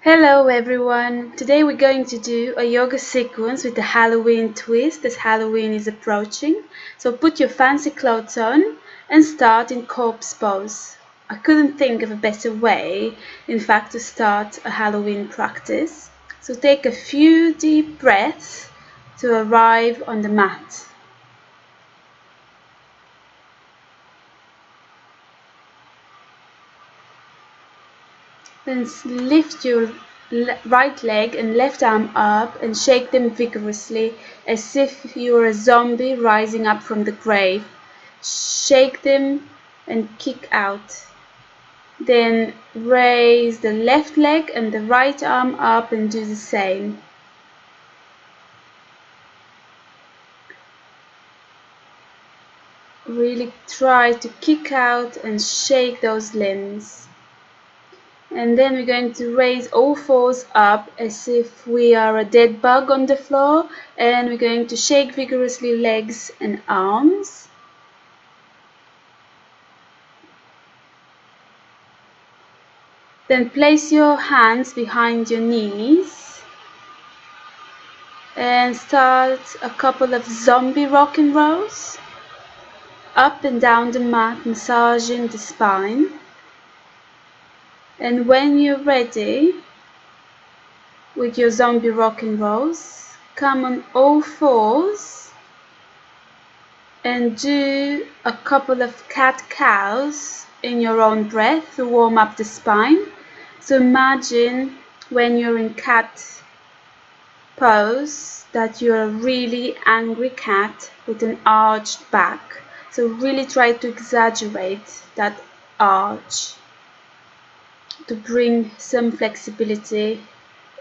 Hello everyone! Today we're going to do a yoga sequence with a Halloween twist as Halloween is approaching. So put your fancy clothes on and start in corpse pose. I couldn't think of a better way, in fact, to start a Halloween practice. So take a few deep breaths to arrive on the mat. Then lift your right leg and left arm up and shake them vigorously as if you're a zombie rising up from the grave. Shake them and kick out. Then raise the left leg and the right arm up and do the same. Really try to kick out and shake those limbs. And then we're going to raise all fours up as if we are a dead bug on the floor, and we're going to shake vigorously legs and arms. Then place your hands behind your knees and start a couple of zombie rock and rolls up and down the mat, massaging the spine. And when you're ready with your zombie rock and rolls, come on all fours and do a couple of cat-cows in your own breath to warm up the spine. So imagine when you're in cat pose that you're a really angry cat with an arched back. So really try to exaggerate that arch to bring some flexibility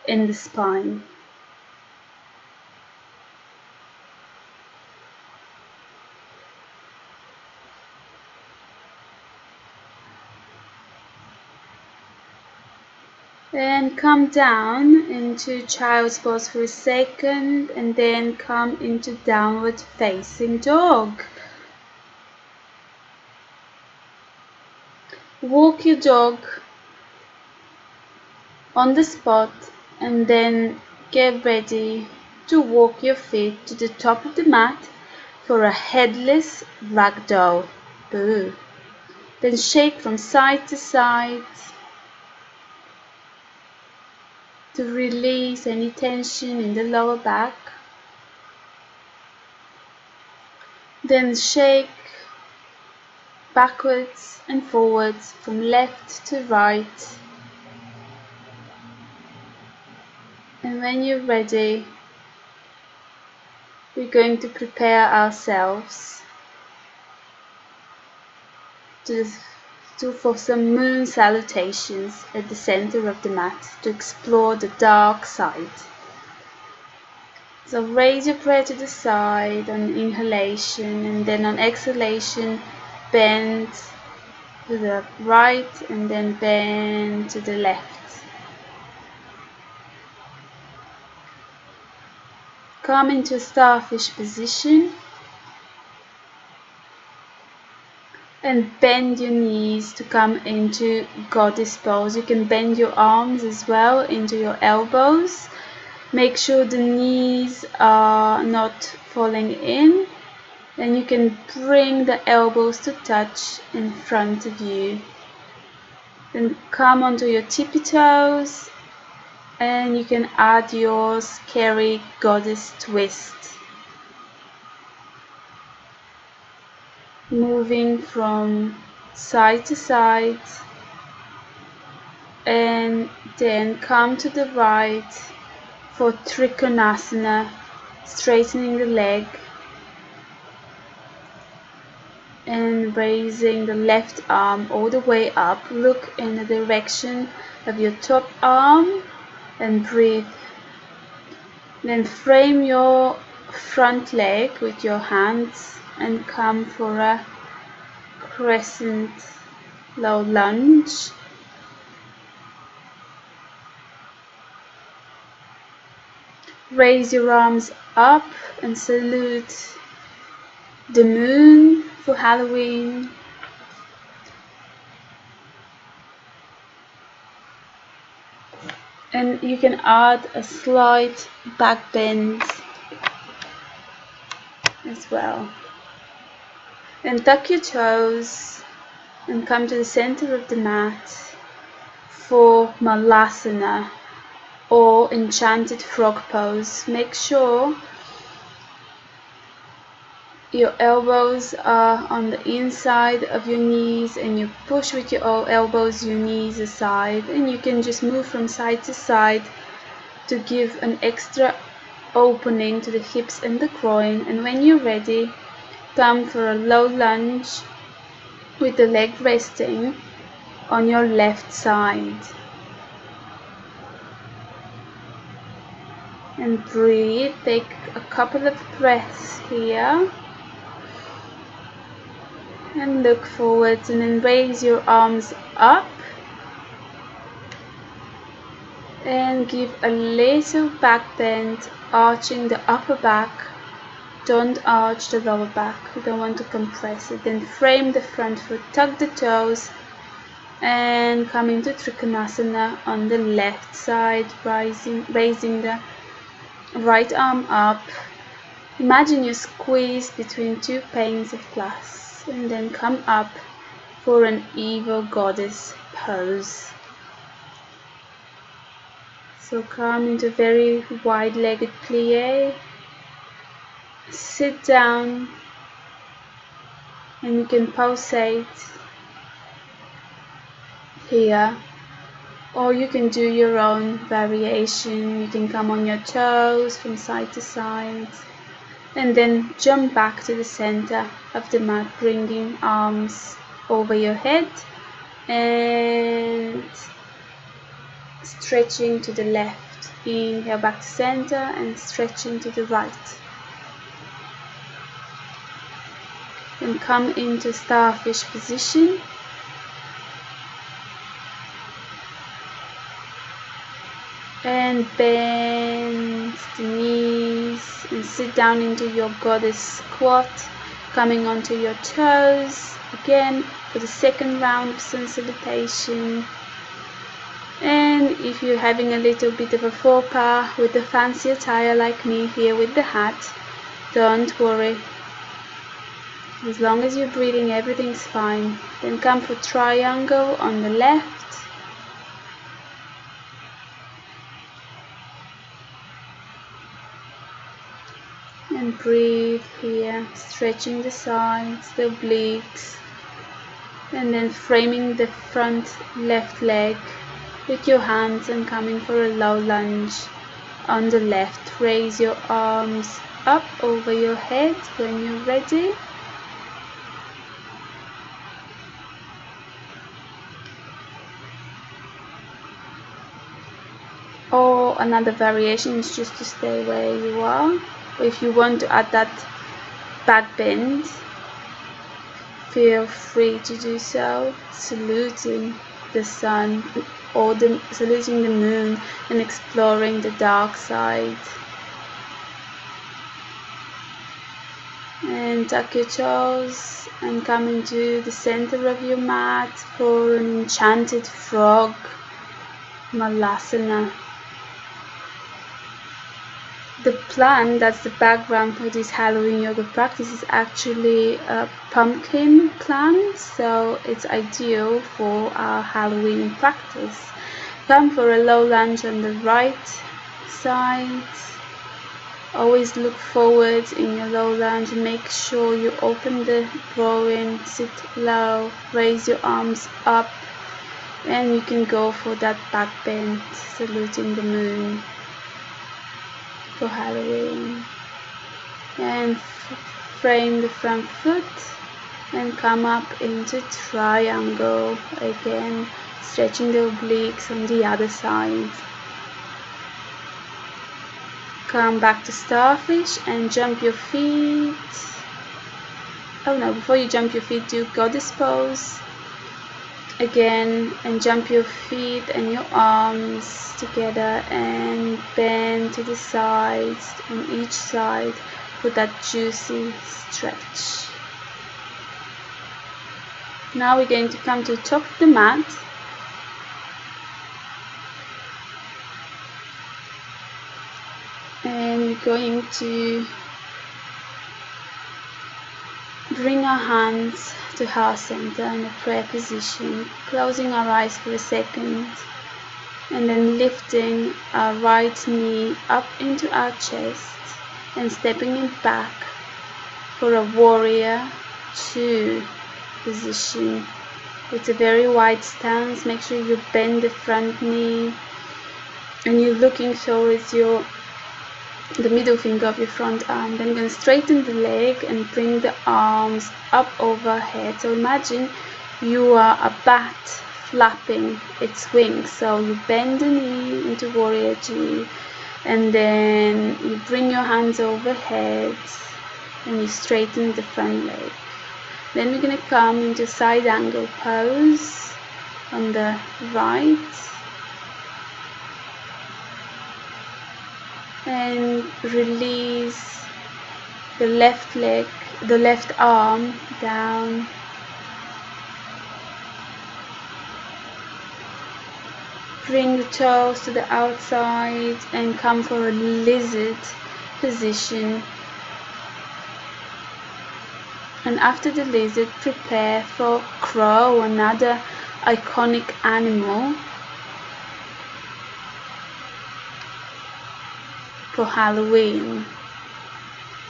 in the spine. Then come down into child's pose for a second and then come into downward facing dog. Walk your dog on the spot and then get ready to walk your feet to the top of the mat for a headless ragdoll. Boo. Then shake from side to side to release any tension in the lower back. Then shake backwards and forwards from left to right. And when you're ready, we're going to prepare ourselves for some moon salutations at the center of the mat to explore the dark side. So raise your prayer to the side on inhalation, and then on exhalation bend to the right and then bend to the left. Come into a starfish position and bend your knees to come into goddess pose. You can bend your arms as well into your elbows. Make sure the knees are not falling in, and you can bring the elbows to touch in front of you. Then come onto your tippy toes and you can add your scary goddess twist. Moving from side to side and then come to the right for Trikonasana, straightening the leg and raising the left arm all the way up. Look in the direction of your top arm and breathe. Then frame your front leg with your hands and come for a crescent low lunge. Raise your arms up and salute the moon for Halloween. And you can add a slight back bend as well. And tuck your toes and come to the center of the mat for Malasana or enchanted frog pose. Make sure your elbows are on the inside of your knees and you push with your elbows your knees aside, and you can just move from side to side to give an extra opening to the hips and the groin. And when you're ready, come for a low lunge with the leg resting on your left side. And breathe. Take a couple of breaths here. And look forwards and then raise your arms up. And give a little back bend, arching the upper back. Don't arch the lower back. We don't want to compress it. Then frame the front foot, tuck the toes, and come into Trikonasana on the left side, raising the right arm up. Imagine you squeeze between two panes of glass, and then come up for an evil goddess pose. So come into very wide-legged plie. Sit down, and you can pulsate here, or you can do your own variation. You can come on your toes from side to side and then jump back to the center of the mat, bringing arms over your head and stretching to the left. Inhale back to center and stretching to the right. And come into starfish position. And bend the knees and sit down into your goddess squat, coming onto your toes again for the second round of sun salutation. And if you're having a little bit of a faux pas with the fancy attire like me here with the hat, don't worry. As long as you're breathing, everything's fine. Then come for triangle on the left. And breathe here, stretching the sides, the obliques, and then framing the front left leg with your hands and coming for a low lunge on the left. Raise your arms up over your head when you're ready. Or another variation is just to stay where you are. If you want to add that back bend, feel free to do so, saluting the sun or saluting the moon and exploring the dark side. And tuck your toes and come into the center of your mat for an enchanted frog, Malasana. The plant that's the background for this Halloween yoga practice is actually a pumpkin plant, so it's ideal for our Halloween practice. Come for a low lunge on the right side. Always look forward in your low lunge and make sure you open the groin, sit low, raise your arms up, and you can go for that back bend, saluting the moon for Halloween. And frame the front foot and come up into triangle again, stretching the obliques on the other side. Come back to starfish and jump your feet. Oh no, before you jump your feet, do goddess pose again and jump your feet and your arms together and bend to the sides on each side for that juicy stretch. Now we're going to come to the top of the mat we're going to bring our hands to heart center in a prayer position, closing our eyes for a second, and then lifting our right knee up into our chest and stepping it back for a warrior 2 position. It's a very wide stance. Make sure you bend the front knee and you're looking towards the middle finger of your front arm. Then you're going to straighten the leg and bring the arms up overhead. So imagine you are a bat flapping its wings. So you bend the knee into warrior 2, and then you bring your hands overhead and you straighten the front leg. Then we're going to come into side angle pose on the right and release the left arm down. Bring the toes to the outside and come for a lizard position. And after the lizard, prepare for crow, another iconic animal for Halloween.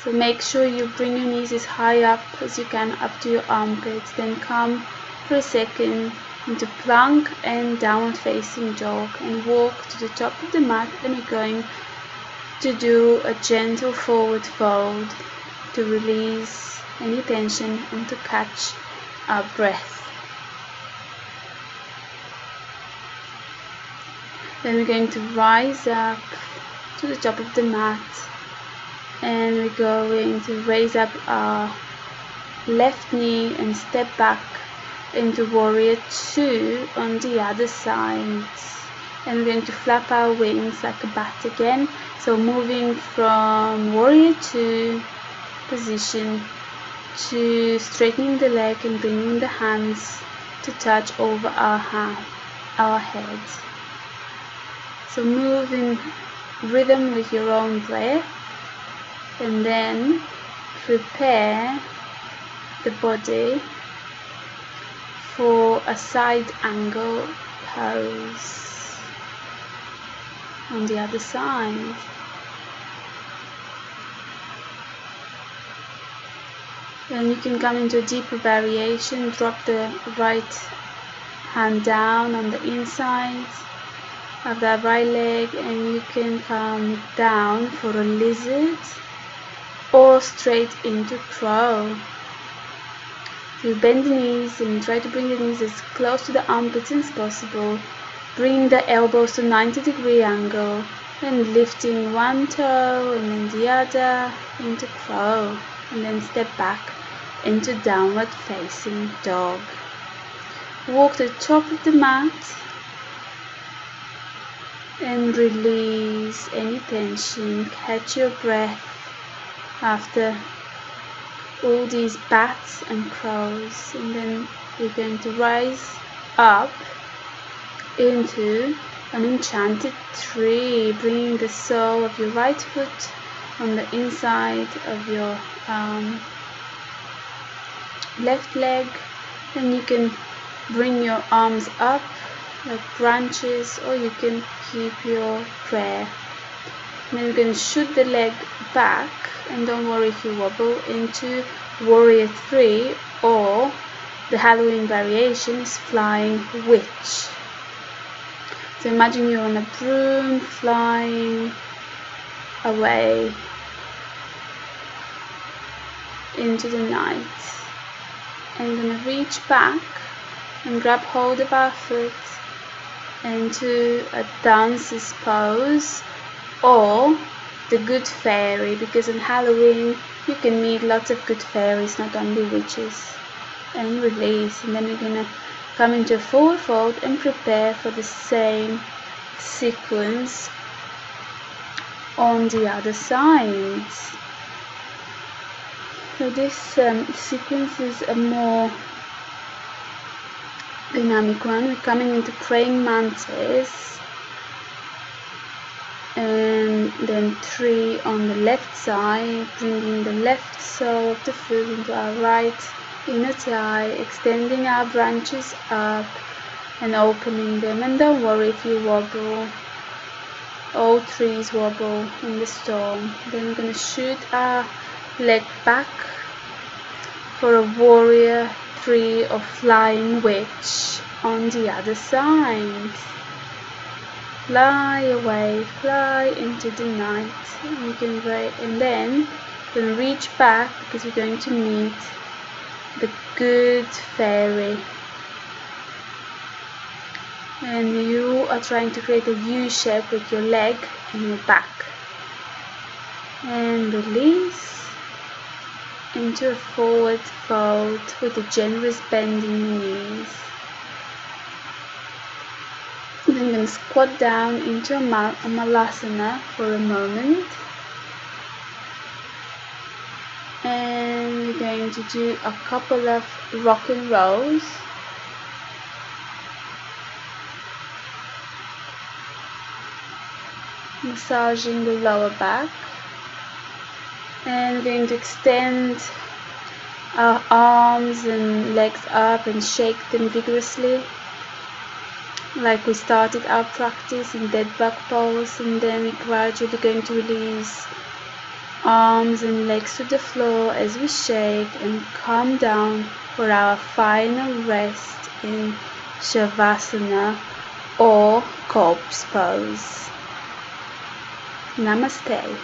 So make sure you bring your knees as high up as you can, up to your armpits. Then come for a second into plank and downward facing dog and walk to the top of the mat. And we're going to do a gentle forward fold to release any tension and to catch our breath. Then we're going to rise up to the top of the mat and we're going to raise up our left knee and step back into warrior 2 on the other side. And we're going to flap our wings like a bat again. So moving from warrior 2 position to straightening the leg and bringing the hands to touch over our head. So move in rhythm with your own breath, and then prepare the body for a side angle pose on the other side. Then you can come into a deeper variation, drop the right hand down on the inside of that right leg, and you can come down for a lizard or straight into crow. So you bend the knees and you try to bring the knees as close to the armpits as possible. Bring the elbows to 90-degree angle and lifting one toe and then the other into crow, and then step back into downward facing dog. Walk to the top of the mat and release any tension. Catch your breath after all these bats and crows, and then we're going to rise up into an enchanted tree, bringing the sole of your right foot on the inside of your left leg, and you can bring your arms up like branches, or you can keep your prayer. And then we're going to shoot the leg back, and don't worry if you wobble, into warrior 3, or the Halloween variation is flying witch. So imagine you're on a broom flying away into the night. And we're going to reach back and grab hold of our foot into a dancer's pose, or the good fairy, because on Halloween you can meet lots of good fairies, not only witches. And release, and then we're going to come into a forward fold and prepare for the same sequence on the other side. So this sequence is a more dynamic one. We're coming into praying mantis, and then 3 on the left side, bringing the left sole of the foot into our right inner thigh, extending our branches up and opening them. And don't worry if you wobble, all trees wobble in the storm. Then we're going to shoot our leg back for a warrior 3 or flying witch on the other side. Fly away, fly into the night. And then we're going to reach back because we're going to meet the good fairy. And you are trying to create a U shape with your leg and your back. And release into a forward fold with a generous bend in the knees. Then I'm going to squat down into a malasana for a moment. And we're going to do a couple of rock and rolls. Massaging the lower back. And we're going to extend our arms and legs up and shake them vigorously, like we started our practice in dead bug pose. And then we're gradually going to release arms and legs to the floor as we shake and calm down for our final rest in Shavasana or corpse pose. Namaste.